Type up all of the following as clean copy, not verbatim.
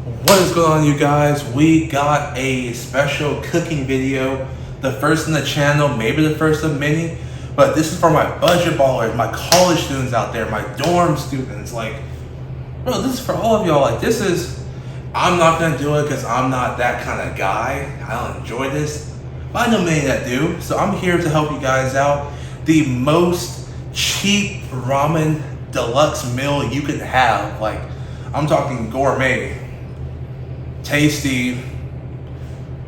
What is going on, you guys? We got a special cooking video, the first in the channel, maybe the first of many, but this is for my budget ballers, my college students out there, my dorm students. Like, bro, this is for all of y'all. Like, I'm not gonna do it because I'm not that kind of guy. I don't enjoy this, but I know many that do, so I'm here to help you guys out. The most cheap ramen deluxe meal you can have. Like, I'm talking gourmet, tasty,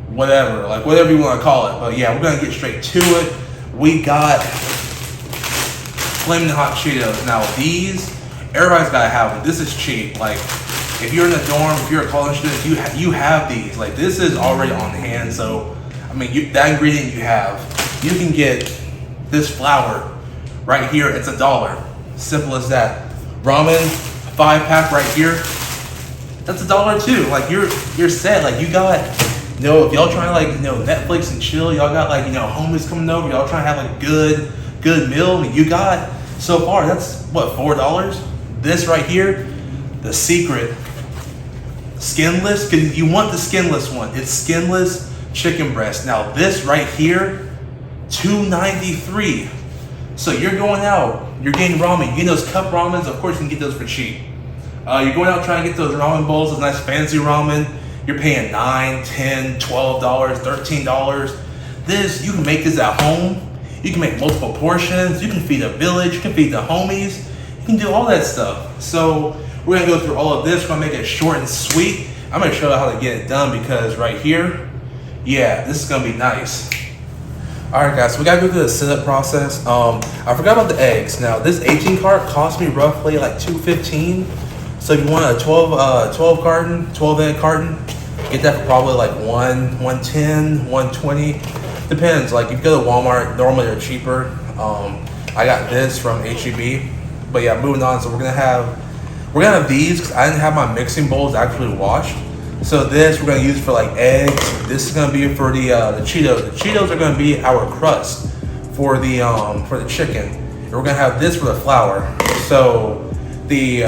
whatever, like whatever you want to call it. But yeah, we're gonna get straight to it. We got flaming hot Cheetos. Now these, everybody's gotta have them. This is cheap. Like, if you're in a dorm, if you're a college student, you have these. Like, this is already on hand. So I mean, that ingredient you have, you can get this flour right here. It's $1. Simple as that. Ramen 5-pack right here. That's $1 too. Like, you're set. Like, you got, if y'all trying to, like, Netflix and chill, y'all got, like, homies coming over, y'all trying to have a good meal. I mean, you got, so far, that's what, $4? This right here, the secret, skinless, because you want the skinless one. It's skinless chicken breast. Now this right here, $2.93. So you're going out, you're getting ramen, you're getting those cup ramens. Of course you can get those for cheap. You're going out trying to get those ramen bowls, those nice fancy ramen. You're paying $9, $10, $12, $13. This, you can make this at home. You can make multiple portions. You can feed a village. You can feed the homies. You can do all that stuff. So we're gonna go through all of this. We're gonna make it short and sweet. I'm gonna show you how to get it done because right here, yeah, this is gonna be nice. All right, guys, so we gotta go through the setup process. I forgot about the eggs. Now, this 18 cart cost me roughly like $2.15. So if you want a 12 egg carton, get that for probably like $110, $120. Depends. Like, if you go to Walmart, normally they're cheaper. I got this from HEB. But yeah, moving on. So we're gonna have these because I didn't have my mixing bowls actually washed. So this we're gonna use for like eggs. This is gonna be for the Cheetos. The Cheetos are gonna be our crust for the chicken. And we're gonna have this for the flour. So the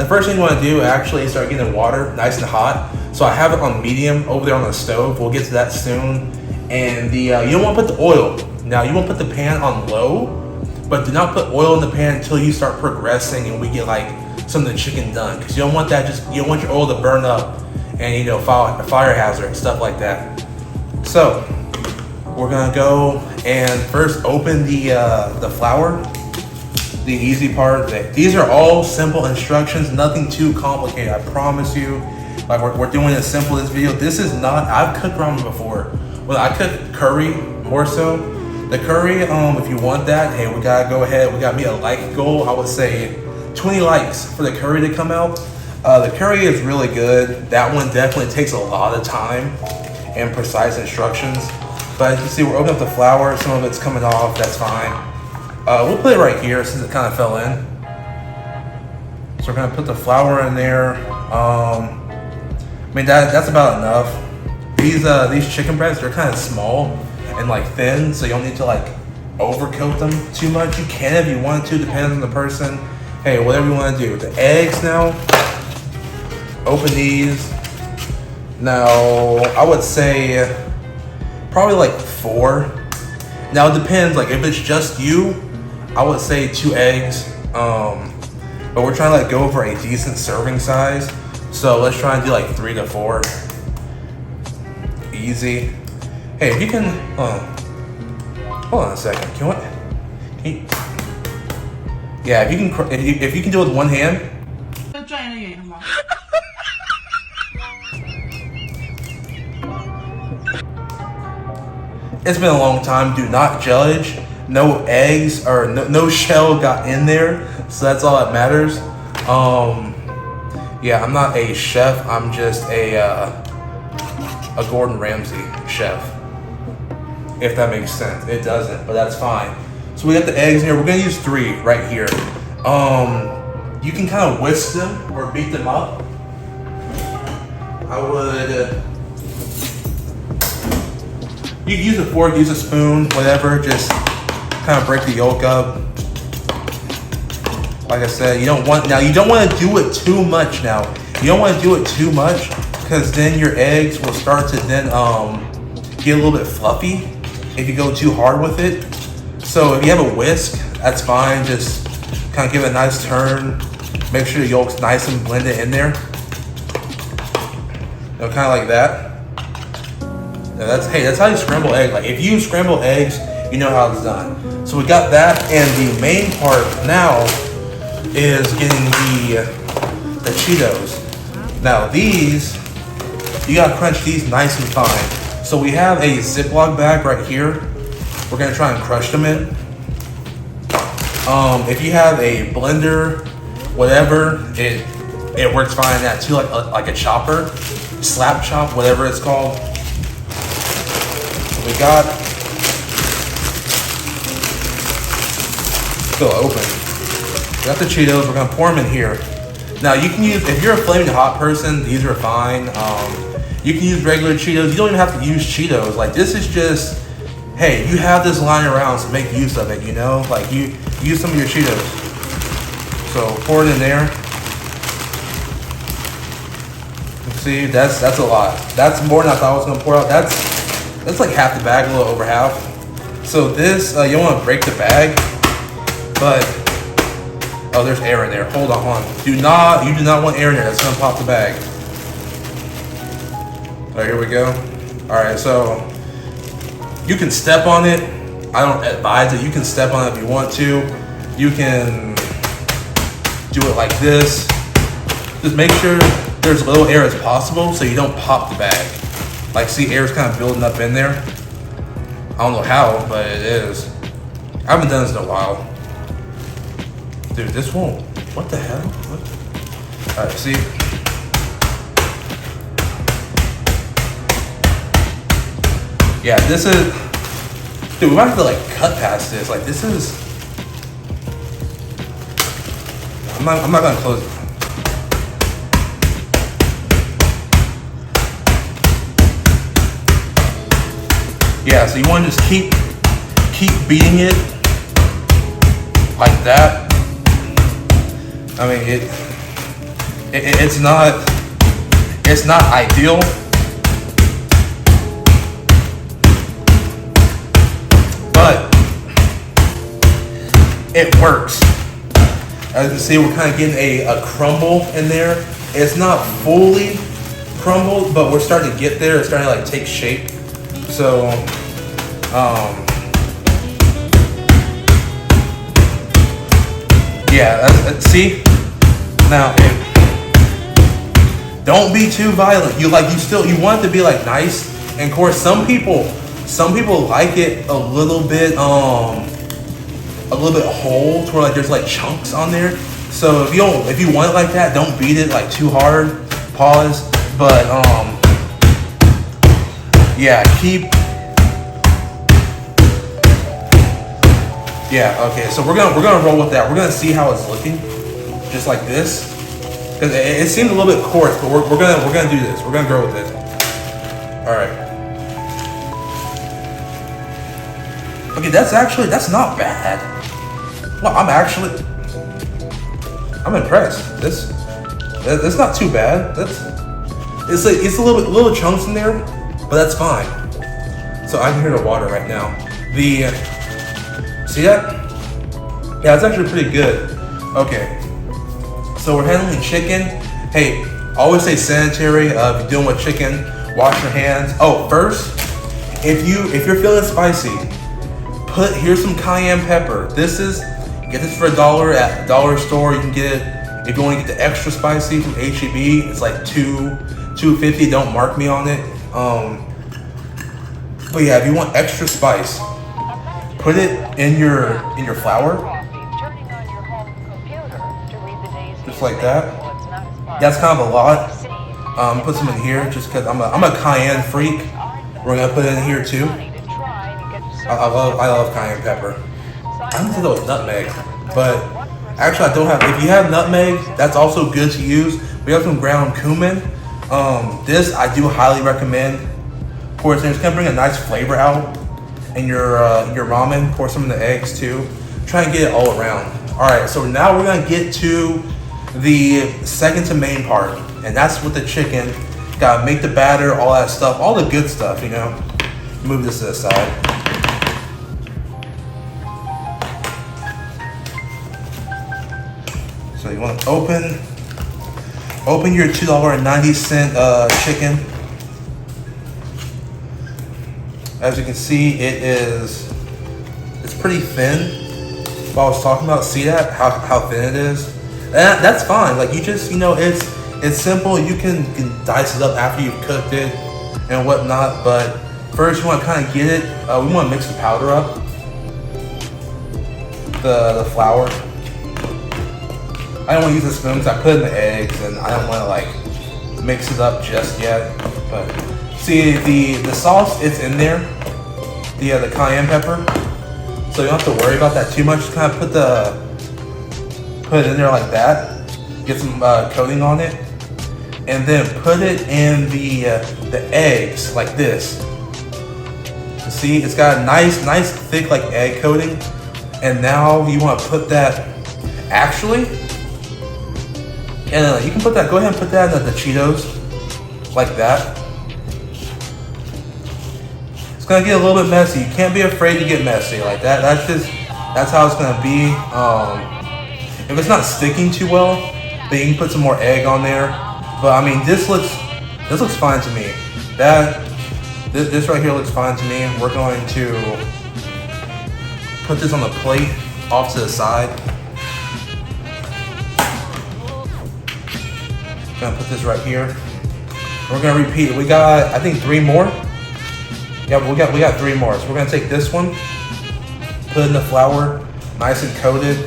first thing you want to do actually is start getting the water nice and hot. So I have it on medium over there on the stove. We'll get to that soon. And you don't want to put the oil. Now, you want to put the pan on low, but do not put oil in the pan until you start progressing and we get like some of the chicken done, because you don't want that, you don't want your oil to burn up and fire hazard and stuff like that. So we're gonna go and first open the flour. The easy part. These are all simple instructions, nothing too complicated, I promise you. Like, we're doing it simple this video. This is not, I've cooked ramen before. Well, I cook curry more so. The curry, if you want that, hey, we gotta go ahead. We got me a like goal. I would say 20 likes for the curry to come out. The curry is really good. That one definitely takes a lot of time and precise instructions. But as you see, we're opening up the flour. Some of it's coming off, that's fine. We'll put it right here since it kind of fell in. So we're gonna put the flour in there. I mean, that's about enough. These chicken breasts, they're kind of small and like thin, so you don't need to like overcoat them too much. You can if you want to, depends on the person. Hey, whatever you want to do. The eggs now, open these. Now, I would say probably like 4. Now it depends, like if it's just you, I would say 2 eggs. But we're trying to like go for a decent serving size. So let's try and do like 3 to 4. Easy. Hey, if you can, hold on a second. Yeah, if you can do it with one hand. It's been a long time. Do not judge. No eggs or no shell got in there, so that's all that matters. Yeah, I'm not a chef. I'm just a Gordon Ramsay chef, if that makes sense. It doesn't, but that's fine. So we got the eggs here. We're gonna use 3 right here. You can kind of whisk them or beat them up. I would. You can use a fork, use a spoon, whatever. Just kind of break the yolk up. Like I said, you don't want to do it too much now. You don't want to do it too much because then your eggs will start to then get a little bit fluffy if you go too hard with it. So if you have a whisk, that's fine. Just kind of give it a nice turn. Make sure the yolk's nice and blended in there. You know, kind of like that. Now that's how you scramble eggs. Like if you scramble eggs, you know how it's done. So we got that, and the main part now is getting the Cheetos. Now these, you gotta crunch these nice and fine. So we have a Ziploc bag right here. We're gonna try and crush them in. If you have a blender, whatever, it works fine in that too, like a chopper, slap chop, whatever it's called. So we got, still open. We got the Cheetos, we're gonna pour them in here. Now you can use, if you're a flaming hot person, these are fine. You can use regular Cheetos. You don't even have to use Cheetos. Like this is just, hey, you have this lying around, so make use of it, you know? Like you use some of your Cheetos. So pour it in there. See, that's a lot. That's more than I thought I was gonna pour out. That's like half the bag, a little over half. So this, you don't wanna break the bag, but, oh, there's air in there. Hold on. You do not want air in there. That's gonna pop the bag. All right, here we go. All right, so you can step on it. I don't advise it. You can step on it if you want to. You can do it like this. Just make sure there's as little air as possible so you don't pop the bag. Like, see, air's kind of building up in there. I don't know how, but it is. I haven't done this in a while. Dude, this won't. What the hell? What? All right, see. Yeah, this is. Dude, we might have to like cut past this. Like, this is. I'm not gonna close it. Yeah, so you want to just keep beating it like that. I mean, it's not ideal, but it works. As you can see, we're kind of getting a crumble in there. It's not fully crumbled, but we're starting to get there. It's starting to like take shape. So, yeah, see? Now, don't be too violent. You want it to be like nice. And of course, some people like it a little bit whole, to where like there's like chunks on there. So if you want it like that, don't beat it like too hard. Pause. But yeah, yeah, okay, so we're gonna roll with that. We're gonna see how it's looking, just like this, because it seemed a little bit coarse, but we're gonna do this. We're gonna go with this. All right. Okay, that's not bad. Well, I'm impressed. That's not too bad. It's a little chunks in there, but that's fine. So I can hear the water right now. See that? Yeah, it's actually pretty good. Okay, so we're handling chicken. Hey, always stay sanitary. If you're dealing with chicken, wash your hands. Oh, first, if you're feeling spicy, here's some cayenne pepper. Get this for $1 at the dollar store. You can get it if you want to get the extra spicy from H-E-B. It's like $2.50. Don't mark me on it. But yeah, if you want extra spice, put it in your flour, just like that. That's kind of a lot. Put some in here just because I'm a cayenne freak. We're gonna put it in here too. I love cayenne pepper. I don't think that was nutmeg, but actually I don't have. If you have nutmeg, that's also good to use. We have some ground cumin. This I do highly recommend. Of course, it's gonna bring a nice flavor out in your ramen. Pour some in the eggs too. Try and get it all around. All right, so now we're gonna get to the second to main part. And that's with the chicken. Gotta make the batter, all that stuff, all the good stuff, you know. Move this to the side. So you want to open your $2.90 chicken. As you can see, it's pretty thin. What I was talking about, see that? How thin it is? And that's fine. Like, you just, you know, it's simple. You can dice it up after you've cooked it and whatnot. But first, you want to kind of get it. We want to mix the powder up, the flour. I don't want to use the spoons. I put in the eggs, and I don't want to like mix it up just yet. But see, the sauce, it's in there. The cayenne pepper. So you don't have to worry about that too much. Just kind of put it in there like that. Get some coating on it, and then put it in the eggs like this. See, it's got a nice thick like egg coating. And now you want to put that. Actually, and you can put that. Go ahead and put that in the Cheetos like that. It's gonna get a little bit messy. You can't be afraid to get messy like that. That's how it's gonna be. If it's not sticking too well, then you can put some more egg on there. But I mean, this looks fine to me. This right here looks fine to me. We're going to put this on the plate off to the side. Gonna put this right here. We're gonna repeat. We got, I think, 3 more. Yeah, we got 3 more. So we're gonna take this one, put in the flour, nice and coated.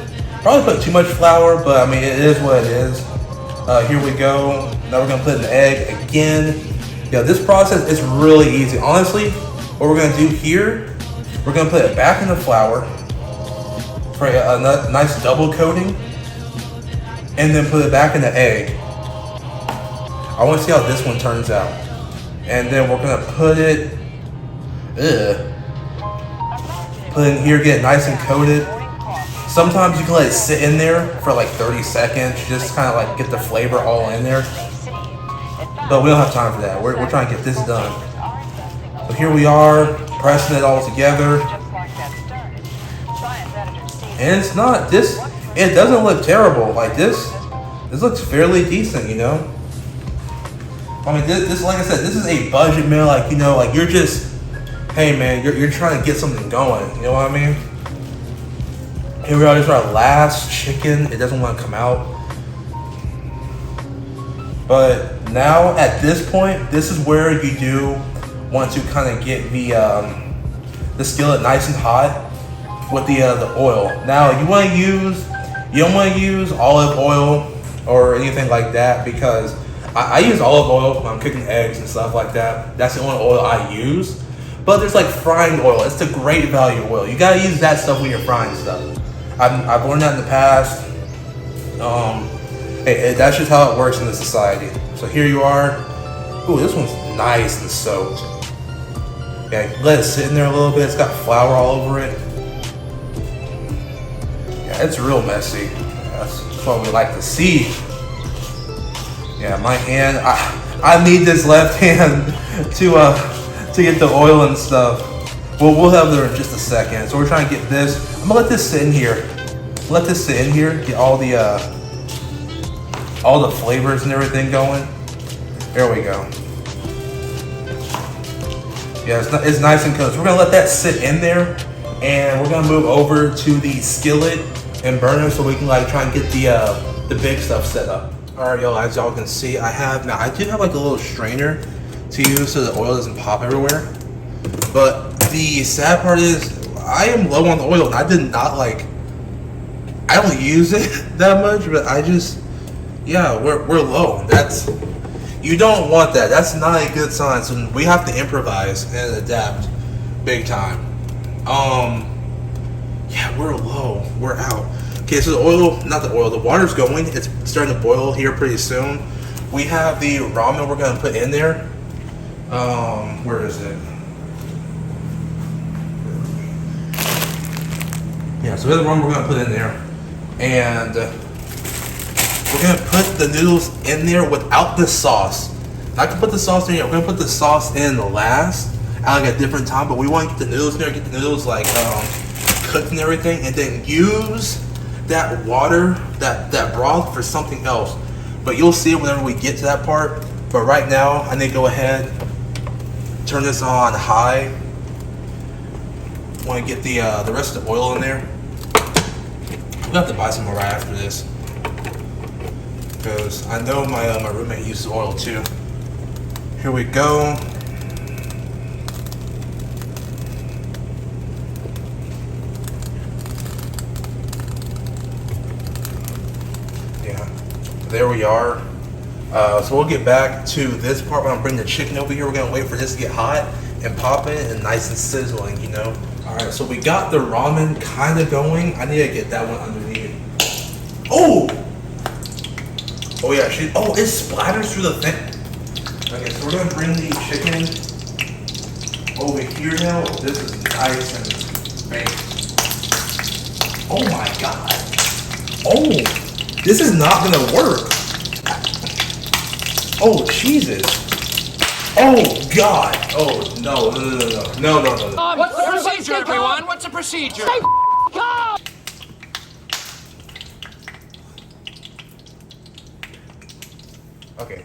Probably put too much flour, but I mean, it is what it is. Here we go. Now we're gonna put in the egg again. Yeah, this process is really easy. Honestly, what we're gonna do here, we're gonna put it back in the flour for a nice double coating, and then put it back in the egg. I want to see how this one turns out. And then we're gonna put it, put it in here, get it nice and coated. Sometimes you can let it sit in there for like 30 seconds, just kind of like get the flavor all in there. But we don't have time for that. We're trying to get this done. So here we are, pressing it all together. And it's not this. It doesn't look terrible. Like this looks fairly decent, you know. I mean, this, like I said, this is a budget meal. Like, you know, like you're just, hey man, you're trying to get something going. You know what I mean? Here we are. This is our last chicken. It doesn't want to come out. But now at this point, this is where you do want to kind of get the skillet nice and hot with the oil. Now you don't want to use olive oil or anything like that, because I use olive oil when I'm cooking eggs and stuff like that. That's the only oil I use. But there's like frying oil. It's the great value oil. You gotta use that stuff when you're frying stuff. I've learned that in the past. Hey, that's just how it works in this society. So here you are. Ooh, this one's nice and soaked. Yeah, let it sit in there a little bit. It's got flour all over it. Yeah, it's real messy. That's what we like to see. Yeah, my hand. I need this left hand to get the oil and stuff. Well, we'll have there in just a second. So we're trying to get this. I'm gonna let this sit in here. Let this sit in here. Get all the flavors and everything going. There we go. Yeah, it's nice and cooked. So we're gonna let that sit in there, and we're gonna move over to the skillet and burner so we can like try and get the big stuff set up. All right, y'all. As y'all can see, I do have like a little strainer to use so the oil doesn't pop everywhere. But the sad part is, I am low on the oil, and I don't use it that much, but we're low. You don't want that. That's not a good sign. So we have to improvise and adapt big time. Yeah, we're low. We're out. Okay, so the water's going. It's starting to boil here pretty soon. We have the ramen we're gonna put in there. Where is it? Yeah, so we have the ramen we're gonna put in there, and we're gonna put the noodles in there without the sauce. I can put the sauce in here. We're gonna put the sauce in last at like a different time, but we want to get the noodles in there, get the noodles like cooked and everything, and then use that water, that broth for something else. But you'll see it whenever we get to that part. But right now, I need to go ahead, turn this on high. Want to get the rest of the oil in there. We'll have to buy some more right after this, because I know my roommate uses oil too. Here we go. Yeah, there we are. So we'll get back to this part when I'm bringing the chicken over here. We're gonna wait for this to get hot and pop it and nice and sizzling, you know. All right, so we got the ramen kind of going. I need to get that one underneath. Oh! Oh yeah, it splatters through the thing. Okay, so we're gonna bring the chicken over here now. This is nice and baked. Oh my god. Oh, this is not gonna work. Oh, Jesus. Oh, God. Oh, no. What's the procedure, everyone? What's the procedure? Say go! Okay.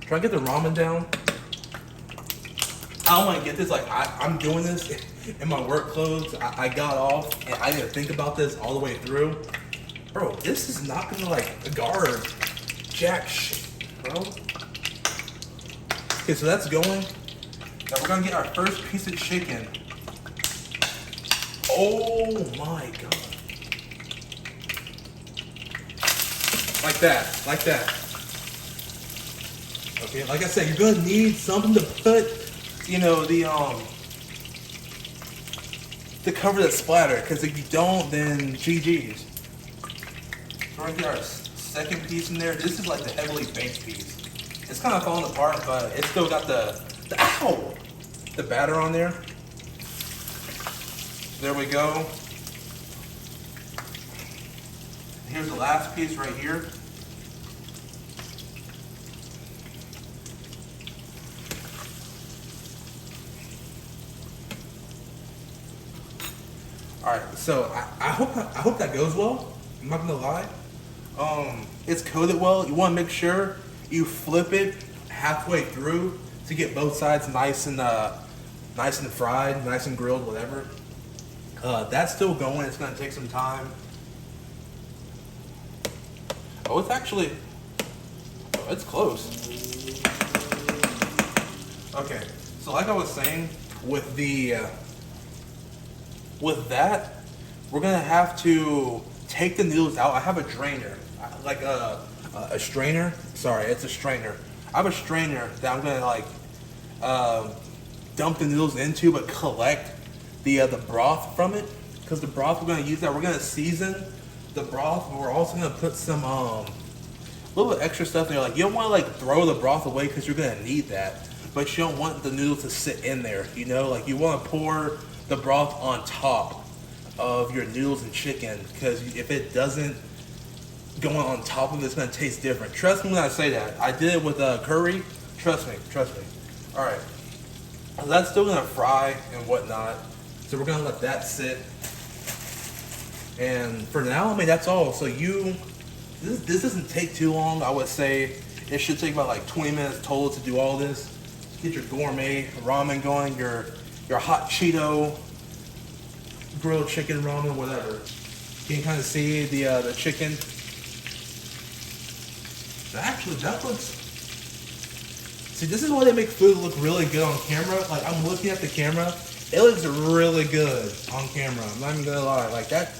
Try to get the ramen down. I don't want to get this. Like, I'm doing this in my work clothes. I got off, and I didn't think about this all the way through. Bro, this is not going to, like, guard jack shit, bro. Okay, so that's going. Now we're gonna get our first piece of chicken. Oh my god. Like that. Okay, like I said, you're gonna need something to put, you know, to cover the splatter, because if you don't, then GG's. So we're gonna get our second piece in there. This is like the heavily baked piece. It's kind of falling apart, but it's still got the batter on there. There we go. Here's the last piece right here. All right, so I hope that goes well. I'm not gonna lie. It's coated well. You want to make sure you flip it halfway through to get both sides nice and fried, nice and grilled, whatever. That's still going. It's gonna take some time. Oh, it's close. Okay, so like I was saying, with that, we're gonna have to take the noodles out. I have a drainer, like a strainer. Sorry, it's a strainer. I have a strainer that I'm gonna like dump the noodles into, but collect the broth from it, because the broth we're gonna use that. We're gonna season the broth, but we're also gonna put some little bit extra stuff in there. Like, you don't want to like throw the broth away because you're gonna need that, but you don't want the noodles to sit in there. You know, like you want to pour the broth on top of your noodles and chicken, because if it doesn't go on top of it, it's gonna taste different. Trust me when I say that. I did it with curry. Trust me. All right, that's still gonna fry and whatnot, so we're gonna let that sit. And for now, I mean, that's all. So this doesn't take too long. I would say it should take about like 20 minutes total to do all this. Get your gourmet ramen going, your hot Cheeto grilled chicken ramen, whatever. You can kind of see the chicken. Actually, that looks. See, this is why they make food look really good on camera. Like, I'm looking at the camera, it looks really good on camera. I'm not even gonna lie. Like, that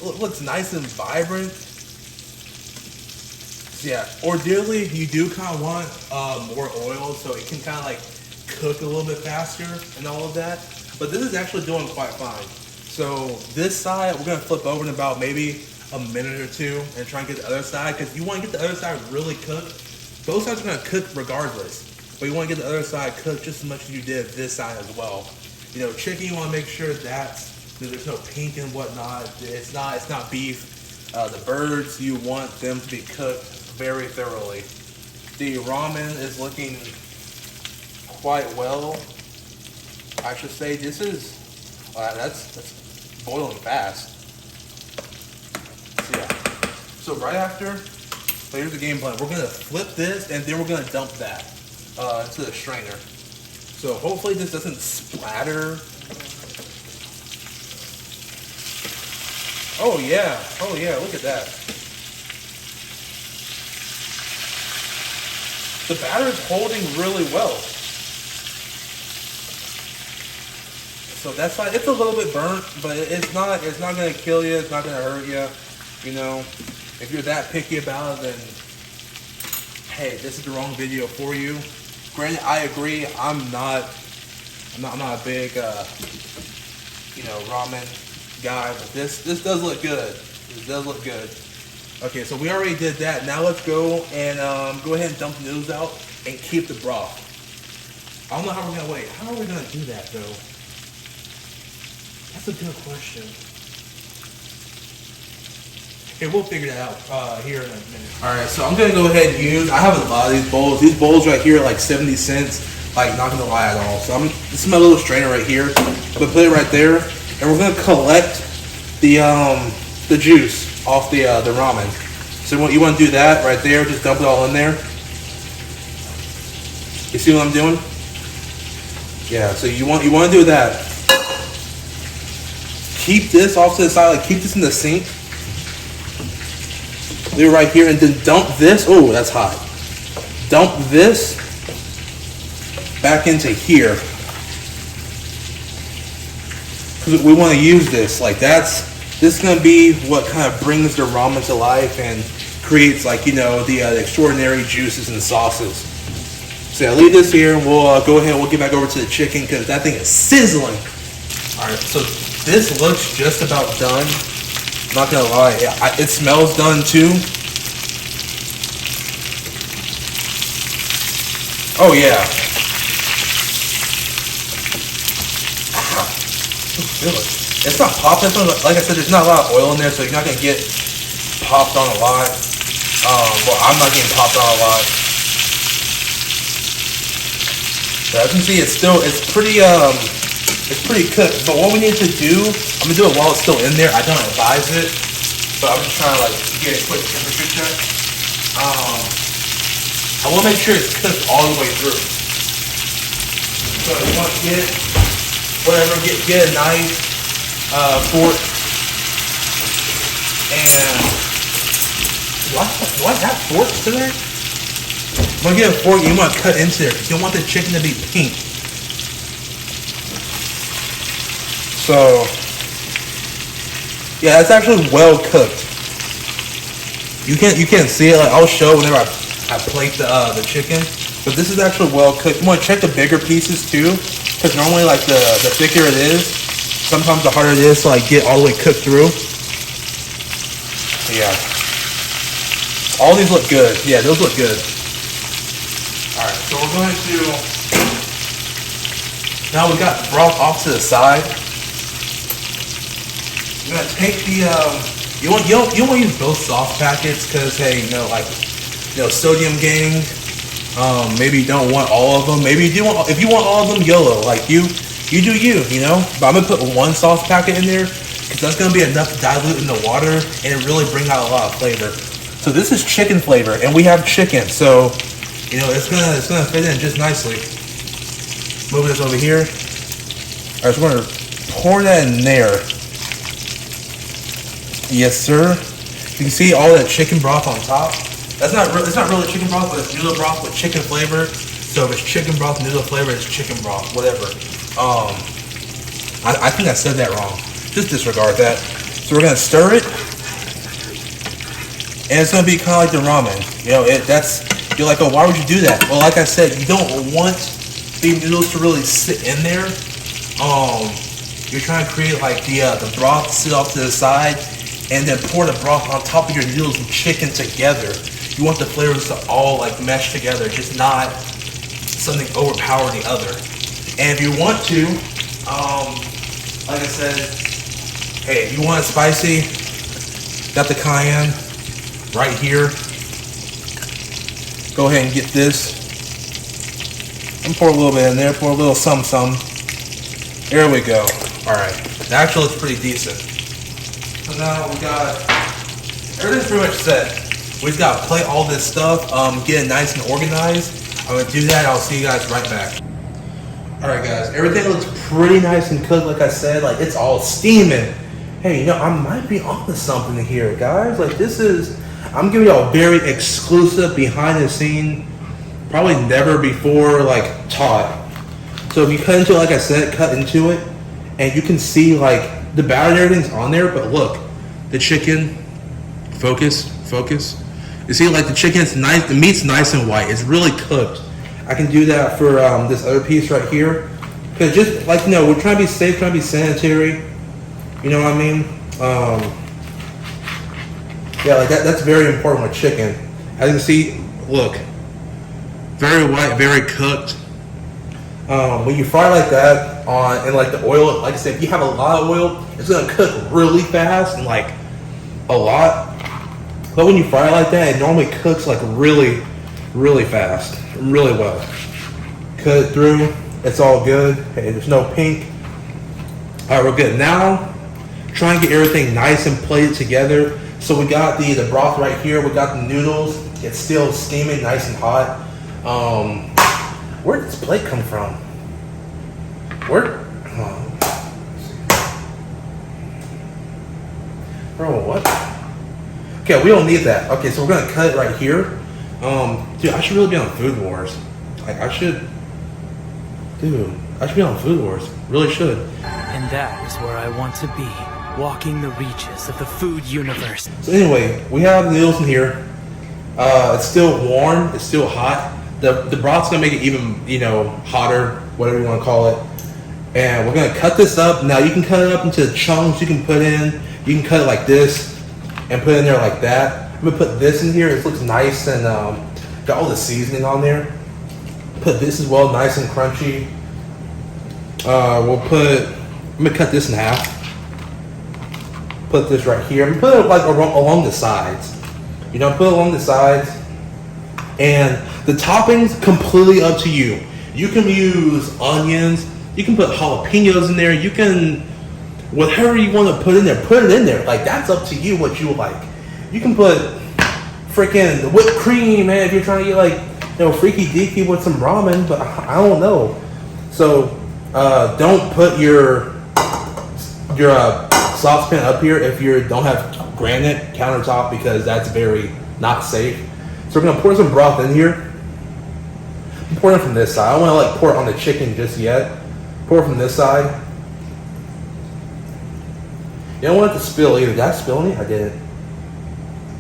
looks nice and vibrant. So yeah, ideally, you do kind of want more oil so it can kind of like cook a little bit faster and all of that. But this is actually doing quite fine. So this side, we're gonna flip over in about maybe a minute or two and try and get the other side, because you want to get the other side really cooked. Both sides are gonna cook regardless, but you want to get the other side cooked just as much as you did this side as well. You know, chicken, you want to make sure that there's no pink and whatnot. It's not beef. The birds, you want them to be cooked very thoroughly. The ramen is looking quite well. I should say this is, that's boiling fast. So yeah. So right after, so here's the game plan. We're gonna flip this and then we're gonna dump that into the strainer. So hopefully this doesn't splatter. Oh yeah, look at that. The batter is holding really well. So that's why it's a little bit burnt, but it's not gonna kill you, it's not gonna hurt you. You know, if you're that picky about it, then hey, this is the wrong video for you. Granted, I agree, I'm not a big ramen guy, but this does look good. It does look good. Okay, so we already did that. Now let's go and go ahead and dump the noodles out and keep the broth. I don't know how we're gonna wait. How are we gonna do that though? That's a good question. Okay, we'll figure that out here in a minute. Alright, so I'm gonna go ahead and use, I have a lot of these bowls. These bowls right here are like 70 cents. Like, not gonna lie at all. So this is my little strainer right here. I'm gonna put it right there. And we're gonna collect the juice off the ramen. So you want to do that right there? Just dump it all in there. You see what I'm doing? Yeah. So you want to do that. Keep this off to the side. Like keep this in the sink. Leave it right here, and then dump this. Oh, that's hot. Dump this back into here. Because we want to use this, like this is going to be what kind of brings the ramen to life and creates like, the extraordinary juices and sauces. So yeah, leave this here and we'll go ahead and we'll get back over to the chicken because that thing is sizzling. Alright, so this looks just about done. I'm not going to lie, it smells done too. Oh yeah. It's not popping. Like I said, there's not a lot of oil in there, so you're not gonna get popped on a lot. Well, I'm not getting popped on a lot. But as you can see, it's pretty cooked. But what we need to do, I'm gonna do it while it's still in there. I don't advise it, but I'm just trying to like get a quick temperature check. I want to make sure it's cooked all the way through. So you want to get a knife, fork, and do I have forks today? I'm gonna get a fork. You want to cut into it. You don't want the chicken to be pink. So yeah, it's actually well cooked. You can't see it. Like I'll show whenever I plate the chicken, but this is actually well cooked. You want to check the bigger pieces too. Because normally, like the thicker it is, sometimes the harder it is to like get all the way cooked through. Yeah, all these look good. Yeah, those look good. All right, so we're going to now we got the broth off to the side. You're gonna take the you don't want to use both sauce packets because hey, sodium gang. Maybe you don't want all of them. Maybe you do want, if you want all of them, YOLO. Like you do you, But I'm gonna put one sauce packet in there because that's gonna be enough to dilute in the water and really bring out a lot of flavor. So this is chicken flavor, and we have chicken, so it's gonna fit in just nicely. Move this over here. All right, so we're gonna pour that in there. Yes, sir. You can see all that chicken broth on top. It's not really chicken broth, but it's noodle broth with chicken flavor. So if it's chicken broth, noodle flavor, it's chicken broth, whatever. I think I said that wrong. Just disregard that. So we're gonna stir it, and it's gonna be kind of like the ramen. You're like, oh, why would you do that? Well, like I said, you don't want the noodles to really sit in there. You're trying to create like the broth sit off to the side, and then pour the broth on top of your noodles and chicken together. You want the flavors to all like mesh together, just not something overpower the other. And if you want to, like I said, hey, if you want it spicy, Got the cayenne right here. Go ahead and get this. And pour a little bit in there. Pour a little some. There we go. Alright. The actual looks pretty decent. So now we got... everything's pretty much set. We just gotta plate all this stuff, get it nice and organized. I'm gonna do that. I'll see you guys right back. Alright guys, everything looks pretty nice and cooked, like I said. Like, it's all steaming. Hey, you know, I might be onto something here, guys. Like, this is... I'm giving y'all a very exclusive, behind the scene, probably never before, like, taught. So if you cut into it, like I said, cut into it, and you can see, like, the batter and everything's on there, but look, the chicken, focus. You see, like, the chicken's nice, the meat's nice and white. It's really cooked. I can do that for this other piece right here. Because just, like, you know, we're trying to be safe, trying to be sanitary. You know what I mean? Yeah, like, that's very important with chicken. As you can see, look. Very white, very cooked. When you fry like that in like the oil, like I said, if you have a lot of oil, it's gonna cook really fast and like a lot. But when you fry it like that, it normally cooks like really fast, really well. Cut it through, it's all good. Hey, there's no pink. All right, we're good. Now, try and get everything nice and plated together. So we got the broth right here. We got the noodles. It's still steaming, nice and hot. Where did this plate come from? Bro, what? Okay, we don't need that. Okay, so we're gonna cut it right here. Dude, I should really be on Food Wars. Like, I should be on Food Wars. Really should. And that is where I want to be, walking the reaches of the food universe. So anyway, we have the noodles in here. It's still warm. It's still hot. The broth's gonna make it even, you know, hotter, whatever you want to call it. And we're gonna cut this up. Now you can cut it up into chunks. You can put in. You can cut it like this and put it in there like that. I'm gonna put this in here. It looks nice and got all the seasoning on there. Put this as well, nice and crunchy. I'm gonna cut this in half. Put this right here. I'm gonna put it like along the sides. You know, put it along the sides. And the toppings, completely up to you. You can use onions. You can put jalapenos in there. You can, whatever you want to put in there, put it in there. Like, that's up to you what you like. You can put freaking whipped cream, man, if you're trying to get, like, you know, freaky deaky with some ramen, but I don't know. So, don't put your saucepan up here if you don't have granite countertop, because that's very not safe. So we're gonna pour some broth in here. Pour it from this side. I don't want to like pour it on the chicken just yet. Pour it from this side. You don't want it to spill either. Did I spill any? I didn't.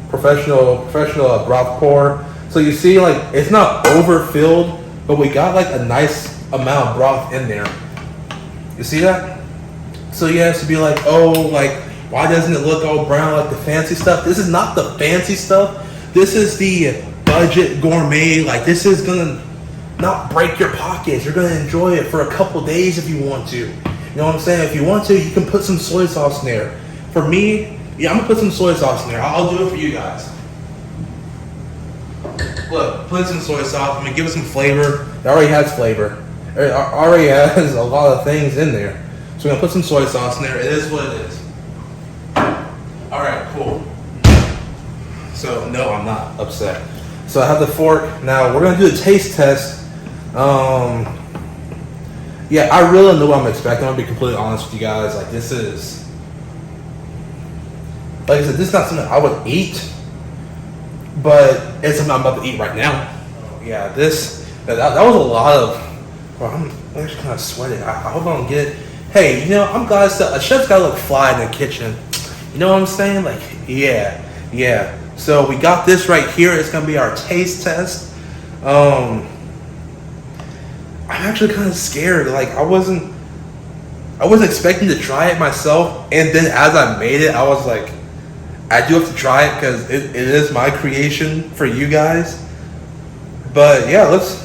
Professional broth pour. So you see, like, it's not overfilled, but we got like a nice amount of broth in there. You see that? So you have to be like, oh, like, why doesn't it look all brown like the fancy stuff? This is not the fancy stuff. This is the budget gourmet. Like, this is gonna not break your pockets. You're gonna enjoy it for a couple days if you want to. You know what I'm saying? If you want to, you can put some soy sauce in there. For me, yeah, I'm gonna put some soy sauce in there. I'll do it for you guys. Look, put some soy sauce. I'm gonna give it some flavor. It already has flavor. It already has a lot of things in there. So we're gonna put some soy sauce in there. It is what it is. All right, cool. So no, I'm not upset. So I have the fork. Now we're gonna do a taste test. Yeah, I really don't know what I'm expecting. I'm gonna be completely honest with you guys. Like, this is, like I said, this is not something I would eat, but it's something I'm about to eat right now. Yeah, that was a lot of. Well, I'm actually kind of sweating. I hope I don't get it. Hey, you know, I'm glad a chef's gotta look fly in the kitchen. You know what I'm saying? Like, yeah. So we got this right here. It's gonna be our taste test. I'm actually kind of scared. Like, I wasn't expecting to try it myself, and then as I made it, I was like, I do have to try it because it is my creation for you guys. But yeah, let's.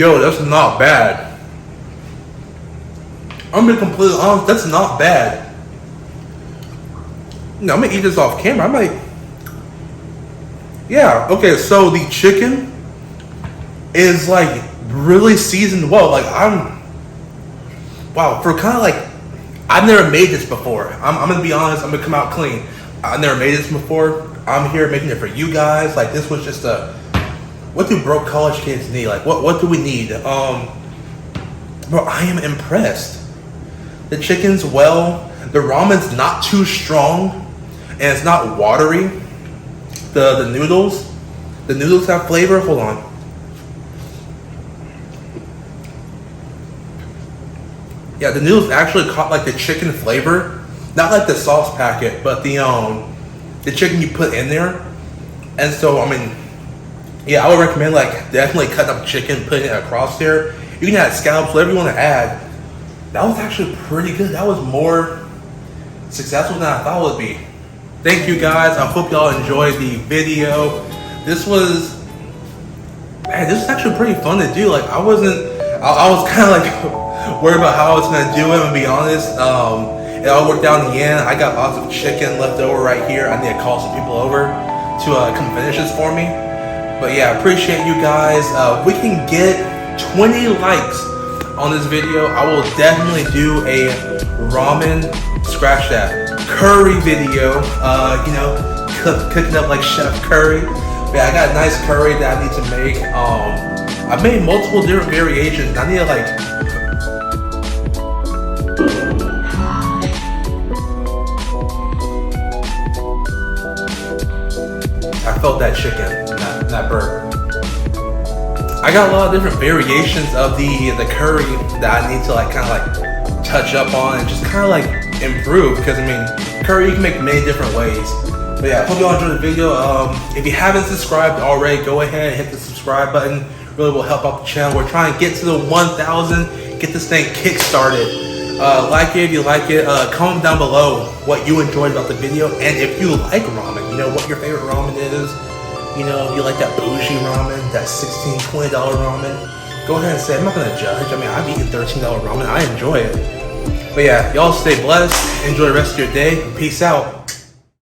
Yo, that's not bad. I'm being completely honest, that's not bad. No, I'm gonna eat this off camera. I might. Yeah, okay, so the chicken is like really seasoned well. Like wow, for kind of like, I've never made this before. I'm gonna be honest, I'm gonna come out clean. I've never made this before. I'm here making it for you guys. Like this was just a, what do broke college kids need? Like what do we need? Bro, I am impressed. The chicken's well, the ramen's not too strong, and it's not watery. The noodles have flavor. Hold on. Yeah, the noodles actually caught like the chicken flavor, not like the sauce packet, but the chicken you put in there. And so I mean, yeah, I would recommend like definitely cutting up chicken, putting it across there. You can add scallops, whatever you want to add. That was actually pretty good. That was more successful than I thought it would be. Thank you guys. I hope y'all enjoyed the video. This was actually pretty fun to do. Like I was kind of like worried about how I was gonna do it, and be honest. It all worked out in the end. I got lots of chicken left over right here. I need to call some people over to come finish this for me. But yeah, I appreciate you guys. If we can get 20 likes on this video, I will definitely do a ramen, scratch that, curry video. You know, cooking up like Chef Curry. But yeah, I got a nice curry that I need to make. I've made multiple different variations. I need to like, I felt that chicken, that burger. I got a lot of different variations of the curry that I need to like kind of like touch up on and just kind of like improve, because I mean, curry you can make many different ways. But yeah, I hope you all enjoyed the video. If you haven't subscribed already, go ahead and hit the subscribe button. Really will help out the channel. We're trying to get to the 1,000, get this thing kick-started. Like it if you like it. Comment down below what you enjoyed about the video, and if you like ramen, you know what your favorite ramen is. You know, you like that bougie ramen, that $16, $20 ramen. Go ahead and say, I'm not gonna judge. I mean, I've eaten $13 ramen. I enjoy it. But yeah, y'all stay blessed. Enjoy the rest of your day. Peace out.